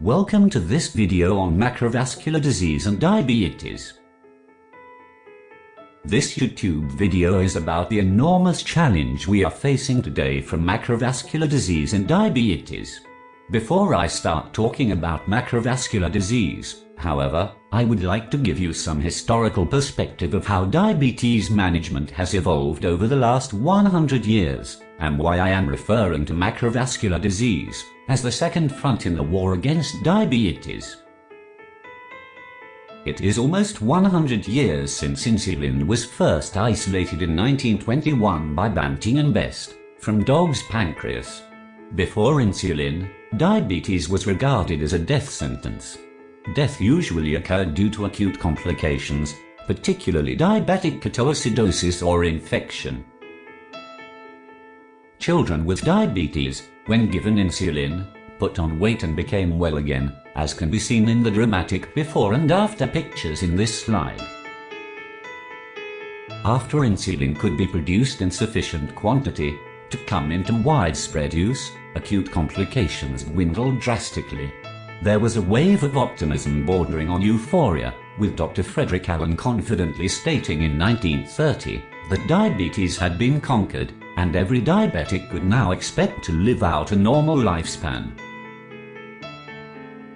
Welcome to this video on macrovascular disease and diabetes. This YouTube video is about the enormous challenge we are facing today from macrovascular disease and diabetes. Before I start talking about macrovascular disease, however, I would like to give you some historical perspective of how diabetes management has evolved over the last 100 years, and why I am referring to macrovascular disease as the second front in the war against diabetes. It is almost 100 years since insulin was first isolated in 1921 by Banting and Best from dog's pancreas. Before insulin, diabetes was regarded as a death sentence. Death usually occurred due to acute complications, particularly diabetic ketoacidosis or infection. Children with diabetes, when given insulin, put on weight and became well again, as can be seen in the dramatic before and after pictures in this slide. After insulin could be produced in sufficient quantity to come into widespread use, acute complications dwindled drastically. There was a wave of optimism bordering on euphoria, with Dr. Frederick Allen confidently stating in 1930 that diabetes had been conquered, and every diabetic could now expect to live out a normal lifespan.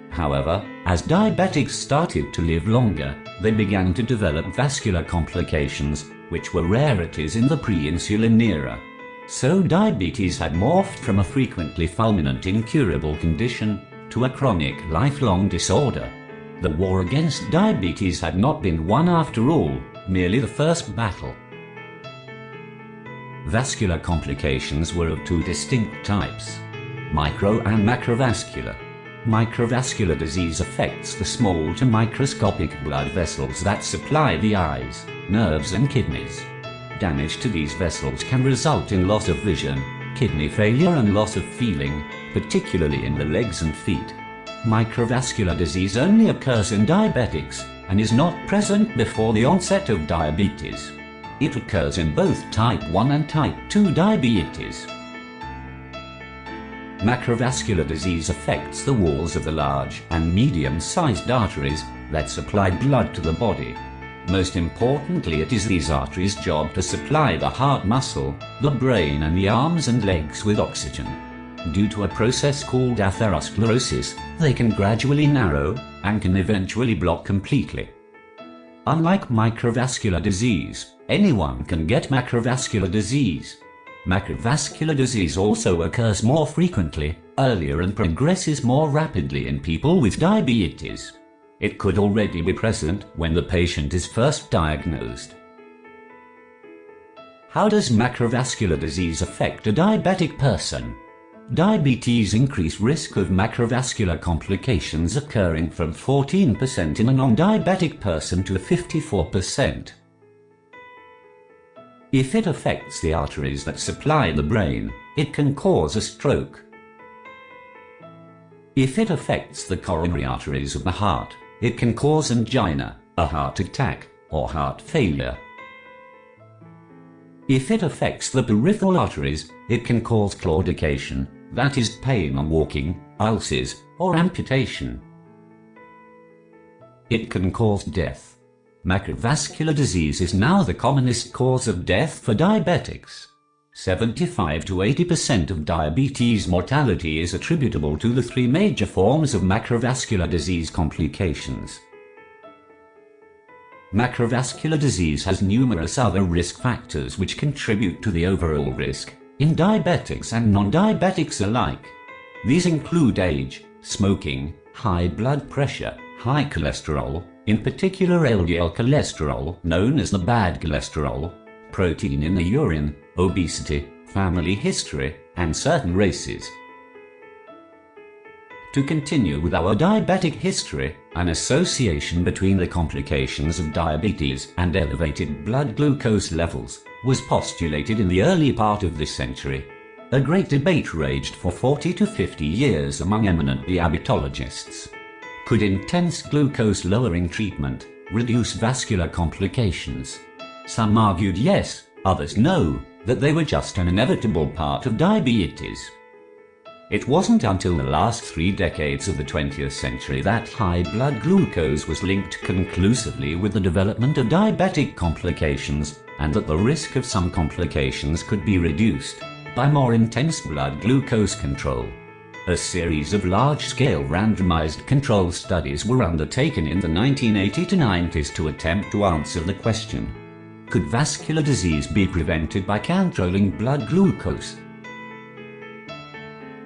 However, as diabetics started to live longer, they began to develop vascular complications, which were rarities in the pre-insulin era. So diabetes had morphed from a frequently fulminant incurable condition to a chronic lifelong disorder. The war against diabetes had not been won after all, merely the first battle. Vascular complications were of two distinct types: micro and macrovascular. Microvascular disease affects the small to microscopic blood vessels that supply the eyes, nerves and kidneys. Damage to these vessels can result in loss of vision, kidney failure and loss of feeling, particularly in the legs and feet. Microvascular disease only occurs in diabetics and is not present before the onset of diabetes. It occurs in both type 1 and type 2 diabetes. Macrovascular disease affects the walls of the large and medium-sized arteries that supply blood to the body. Most importantly, it is these arteries' job to supply the heart muscle, the brain and the arms and legs with oxygen. Due to a process called atherosclerosis, they can gradually narrow and can eventually block completely. Unlike microvascular disease, anyone can get macrovascular disease. Macrovascular disease also occurs more frequently, earlier and progresses more rapidly in people with diabetes. It could already be present when the patient is first diagnosed. How does macrovascular disease affect a diabetic person? Diabetes increased risk of macrovascular complications occurring from 14% in a non-diabetic person to 54%. If it affects the arteries that supply the brain, it can cause a stroke. If it affects the coronary arteries of the heart, it can cause angina, a heart attack, or heart failure. If it affects the peripheral arteries, it can cause claudication, that is pain on walking, ulcers, or amputation. It can cause death. Macrovascular disease is now the commonest cause of death for diabetics. 75 to 80% of diabetes mortality is attributable to the three major forms of macrovascular disease complications. Macrovascular disease has numerous other risk factors which contribute to the overall risk, in diabetics and non-diabetics alike. These include age, smoking, high blood pressure, high cholesterol, in particular LDL cholesterol, known as the bad cholesterol, protein in the urine, obesity, family history, and certain races. To continue with our diabetic history, an association between the complications of diabetes and elevated blood glucose levels was postulated in the early part of this century. A great debate raged for 40 to 50 years among eminent diabetologists. Could intense glucose-lowering treatment reduce vascular complications? Some argued yes, others no, that they were just an inevitable part of diabetes. It wasn't until the last 3 decades of the 20th century that high blood glucose was linked conclusively with the development of diabetic complications, and that the risk of some complications could be reduced by more intense blood glucose control. A series of large-scale randomized control studies were undertaken in the 1980s to 90s to attempt to answer the question: could vascular disease be prevented by controlling blood glucose?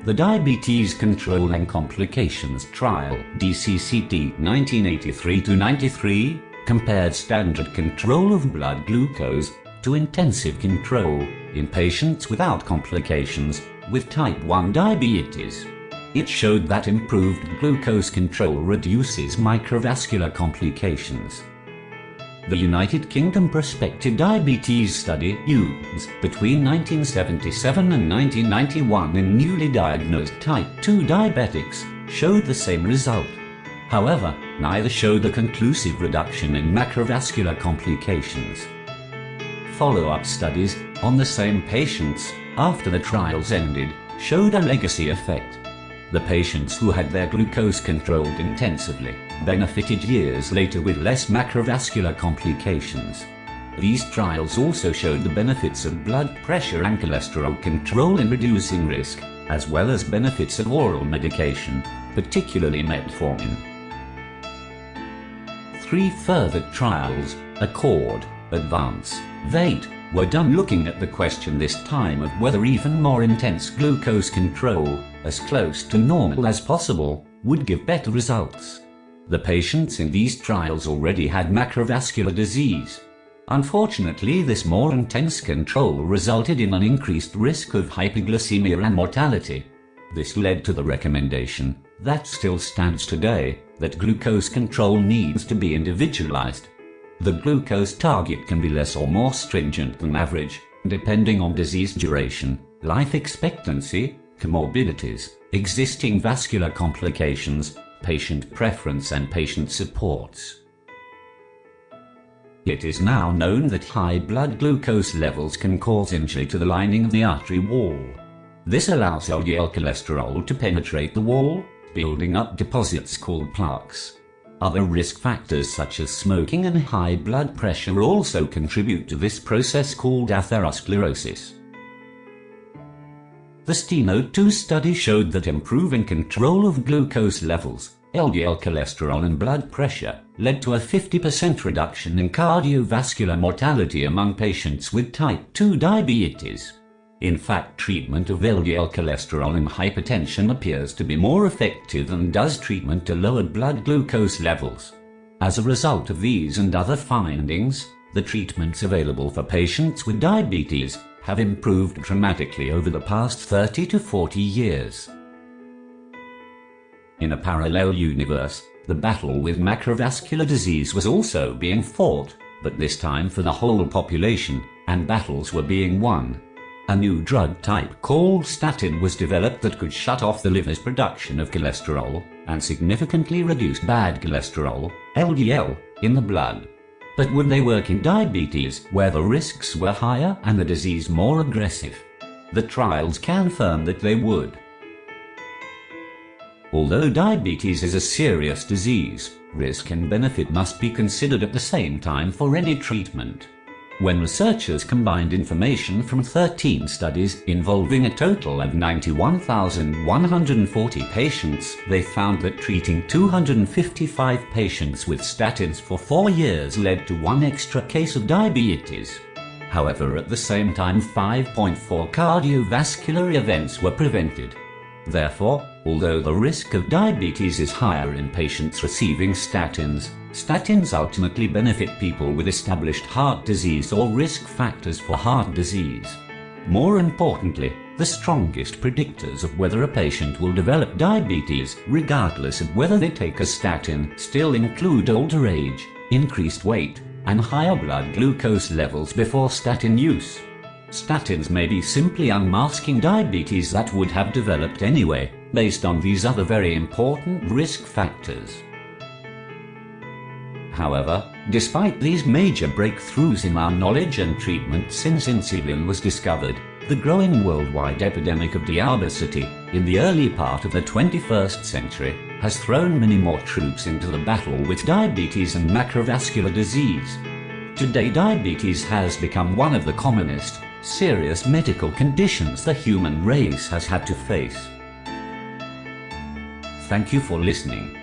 The Diabetes Control and Complications Trial (DCCT) 1983-93 compared standard control of blood glucose to intensive control in patients without complications with type 1 diabetes. It showed that improved glucose control reduces microvascular complications. The United Kingdom Prospective Diabetes Study (UDS) between 1977 and 1991 in newly diagnosed type 2 diabetics showed the same result. However, neither showed a conclusive reduction in macrovascular complications. Follow-up studies on the same patients after the trials ended showed a legacy effect. The patients who had their glucose controlled intensively benefited years later with less macrovascular complications. These trials also showed the benefits of blood pressure and cholesterol control in reducing risk, as well as benefits of oral medication, particularly metformin. 3 further trials, Accord, Advance, VATE, were done looking at the question this time of whether even more intense glucose control, as close to normal as possible, would give better results. The patients in these trials already had macrovascular disease. Unfortunately, this more intense control resulted in an increased risk of hypoglycemia and mortality. This led to the recommendation, that still stands today, that glucose control needs to be individualized. The glucose target can be less or more stringent than average, depending on disease duration, life expectancy, comorbidities, existing vascular complications, patient preference and patient supports. It is now known that high blood glucose levels can cause injury to the lining of the artery wall. This allows LDL cholesterol to penetrate the wall, building up deposits called plaques. Other risk factors such as smoking and high blood pressure also contribute to this process called atherosclerosis. The STENO-2 study showed that improving control of glucose levels, LDL cholesterol and blood pressure led to a 50% reduction in cardiovascular mortality among patients with type 2 diabetes. In fact, treatment of LDL cholesterol and hypertension appears to be more effective than does treatment to lower blood glucose levels. As a result of these and other findings, the treatments available for patients with diabetes have improved dramatically over the past 30 to 40 years. In a parallel universe, the battle with macrovascular disease was also being fought, but this time for the whole population, and battles were being won. A new drug type called statin was developed that could shut off the liver's production of cholesterol and significantly reduce bad cholesterol, LDL, in the blood. But would they work in diabetes, where the risks were higher and the disease more aggressive? The trials confirm that they would. Although diabetes is a serious disease, risk and benefit must be considered at the same time for any treatment. When researchers combined information from 13 studies involving a total of 91,140 patients, they found that treating 255 patients with statins for 4 years led to 1 extra case of diabetes. However, at the same time, 5.4 cardiovascular events were prevented. Therefore, although the risk of diabetes is higher in patients receiving statins, statins ultimately benefit people with established heart disease or risk factors for heart disease. More importantly, the strongest predictors of whether a patient will develop diabetes, regardless of whether they take a statin, still include older age, increased weight, and higher blood glucose levels before statin use. Statins may be simply unmasking diabetes that would have developed anyway, based on these other very important risk factors. However, despite these major breakthroughs in our knowledge and treatment since insulin was discovered, The growing worldwide epidemic of diabesity in the early part of the 21st century has thrown many more troops into the battle with diabetes and macrovascular disease. Today, diabetes has become one of the commonest, serious medical conditions the human race has had to face. Thank you for listening.